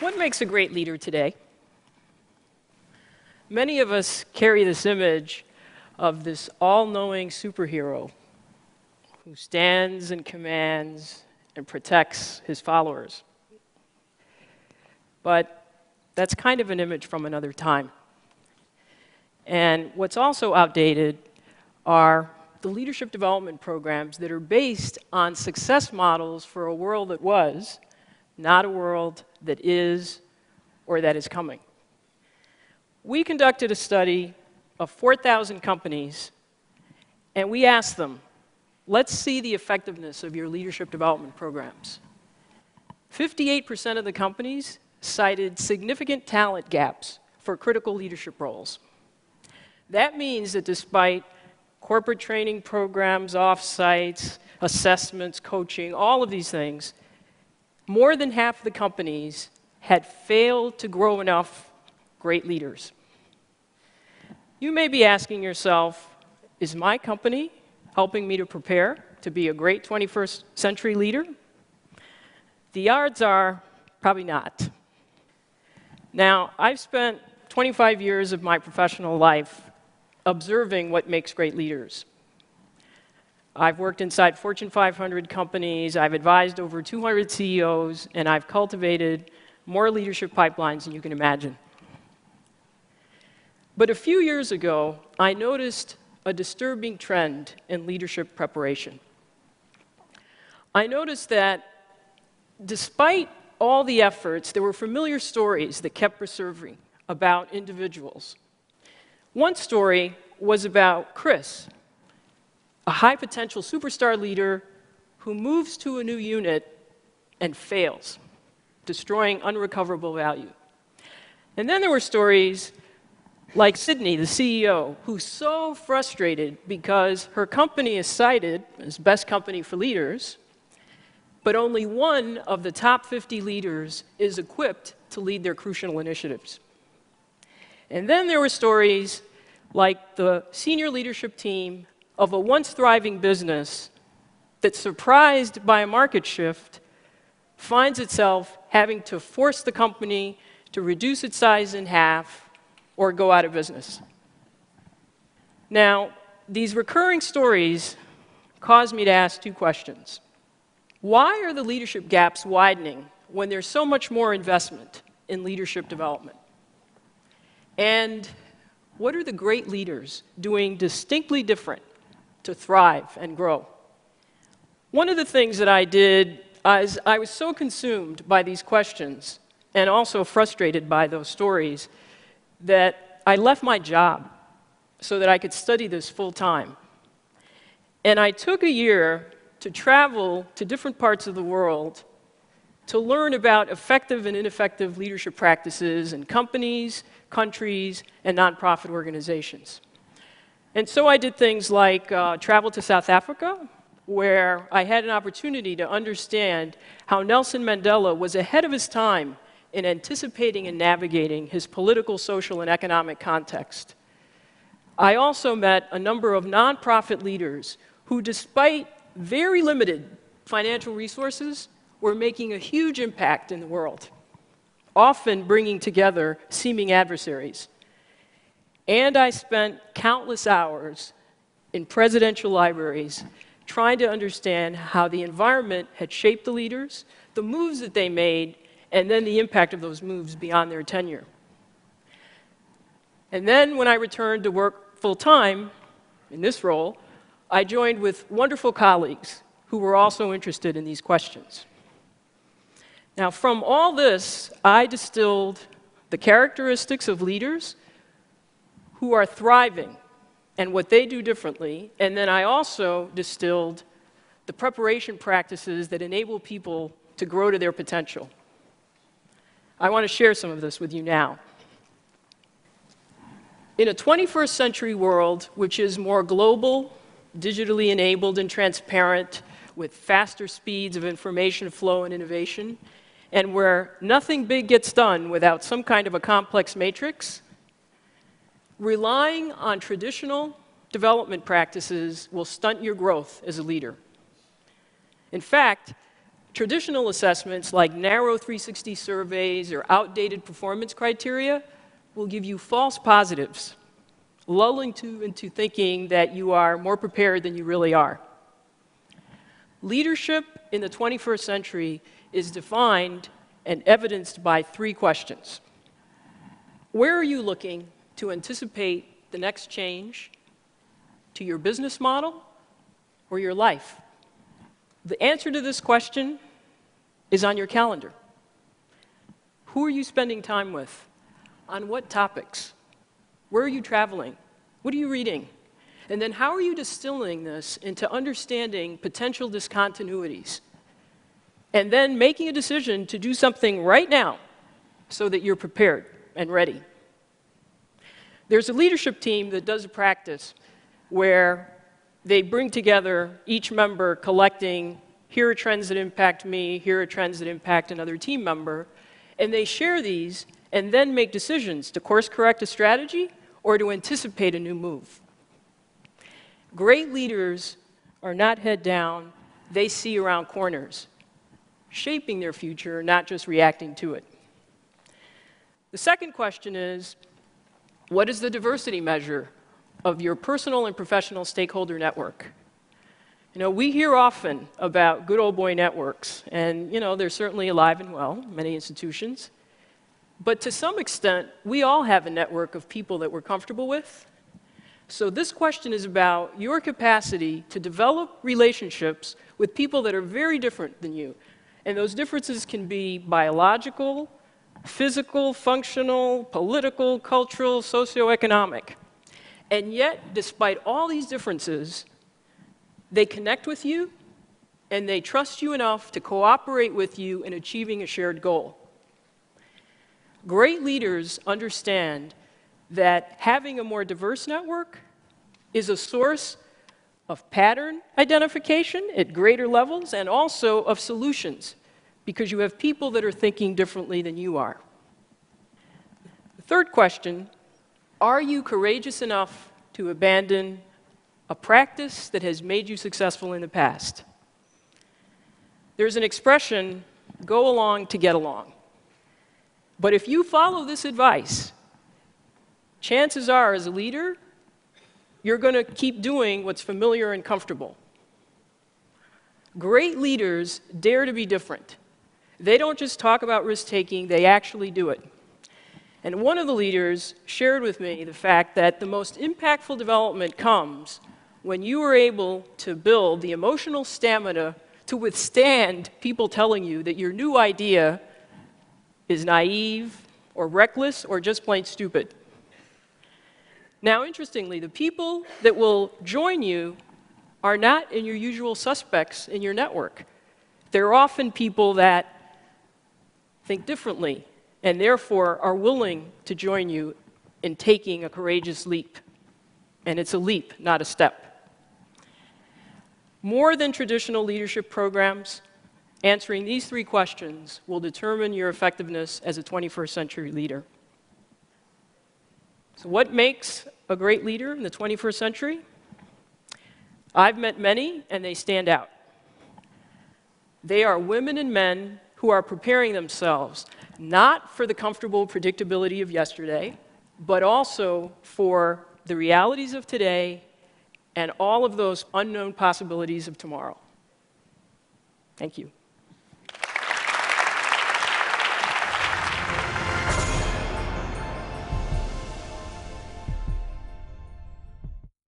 What makes a great leader today? Many of us carry this image of this all-knowing superhero who stands and commands and protects his followers. But that's kind of an image from another time. And what's also outdated are the leadership development programs that are based on success models for a world that was, not a world that is or that is coming. We conducted a study of 4,000 companies, and we asked them, let's see the effectiveness of your leadership development programs. 58% of the companies cited significant talent gaps for critical leadership roles. That means that despite corporate training programs, off-sites, assessments, coaching, all of these things, more than half of the companies had failed to grow enough great leaders. You may be asking yourself, is my company helping me to prepare to be a great 21st century leader? The odds are probably not. Now, I've spent 25 years of my professional life observing what makes great leaders. I've worked inside Fortune 500 companies, I've advised over 200 CEOs, and I've cultivated more leadership pipelines than you can imagine. But a few years ago, I noticed a disturbing trend in leadership preparation. I noticed that despite all the efforts, there were familiar stories that kept resurfacing about individuals. One story was about Chris, a high-potential superstar leader who moves to a new unit and fails, destroying unrecoverable value. And then there were stories like Sydney, the CEO, who's so frustrated because her company is cited as best company for leaders, but only one of the top 50 leaders is equipped to lead their crucial initiatives. And then there were stories like the senior leadership team of a once thriving business that, surprised by a market shift, finds itself having to force the company to reduce its size in half or go out of business. Now, these recurring stories cause me to ask two questions. Why are the leadership gaps widening when there's so much more investment in leadership development? And what are the great leaders doing distinctly different to thrive and grow? One of the things that I did is I was so consumed by these questions and also frustrated by those stories that I left my job so that I could study this full time. And I took a year to travel to different parts of the world to learn about effective and ineffective leadership practices in companies, countries, and nonprofit organizations. And so I did things like travel to South Africa, where I had an opportunity to understand how Nelson Mandela was ahead of his time in anticipating and navigating his political, social, and economic context. I also met a number of nonprofit leaders who, despite very limited financial resources, were making a huge impact in the world, often bringing together seeming adversaries. And I spent countless hours in presidential libraries trying to understand how the environment had shaped the leaders, the moves that they made, and then the impact of those moves beyond their tenure. And then when I returned to work full-time in this role, I joined with wonderful colleagues who were also interested in these questions. Now, from all this, I distilled the characteristics of leaders who are thriving and what they do differently, and then I also distilled the preparation practices that enable people to grow to their potential. I want to share some of this with you now. In a 21st century world, which is more global, digitally enabled and transparent, with faster speeds of information flow and innovation, and where nothing big gets done without some kind of a complex matrix, relying on traditional development practices will stunt your growth as a leader. In fact, Traditional assessments like narrow 360 surveys or outdated performance criteria will give you false positives, lulling you into thinking that you are more prepared than you really are. Leadership in the 21st century is defined and evidenced by 3 questions. Where are you looking to anticipate the next change to your business model or your life? The answer to this question is on your calendar. Who are you spending time with? On what topics? Where are you traveling? What are you reading? And then how are you distilling this into understanding potential discontinuities? And then making a decision to do something right now so that you're prepared and ready. There's a leadership team that does a practice where they bring together each member collecting, here are trends that impact me, here are trends that impact another team member, and they share these and then make decisions to course correct a strategy or to anticipate a new move. Great leaders are not head down, they see around corners, shaping their future, not just reacting to it. The second question is, what is the diversity measure of your personal and professional stakeholder network? You know, we hear often about good old boy networks, and you know, they're certainly alive and well in many institutions. But to some extent, we all have a network of people that we're comfortable with. So this question is about your capacity to develop relationships with people that are very different than you. And those differences can be biological, physical, functional, political, cultural, socioeconomic. And yet, despite all these differences, they connect with you, and they trust you enough to cooperate with you in achieving a shared goal. Great leaders understand that having a more diverse network is a source of pattern identification at greater levels and also of solutions, because you have people that are thinking differently than you are. The third question, are you courageous enough to abandon a practice that has made you successful in the past? There's an expression, go along to get along. But if you follow this advice, chances are, as a leader, you're going to keep doing what's familiar and comfortable. Great leaders dare to be different. They don't just talk about risk-taking, they actually do it. And one of the leaders shared with me the fact that the most impactful development comes when you are able to build the emotional stamina to withstand people telling you that your new idea is naive or reckless or just plain stupid. Now, interestingly, the people that will join you are not in your usual suspects in your network. They're often people that think differently and therefore are willing to join you in taking a courageous leap. And it's a leap, not a step. More than traditional leadership programs, answering these 3 questions will determine your effectiveness as a 21st century leader. So what makes a great leader in the 21st century? I've met many, and they stand out. They are women and men who are preparing themselves, not for the comfortable predictability of yesterday, but also for the realities of today and all of those unknown possibilities of tomorrow. Thank you.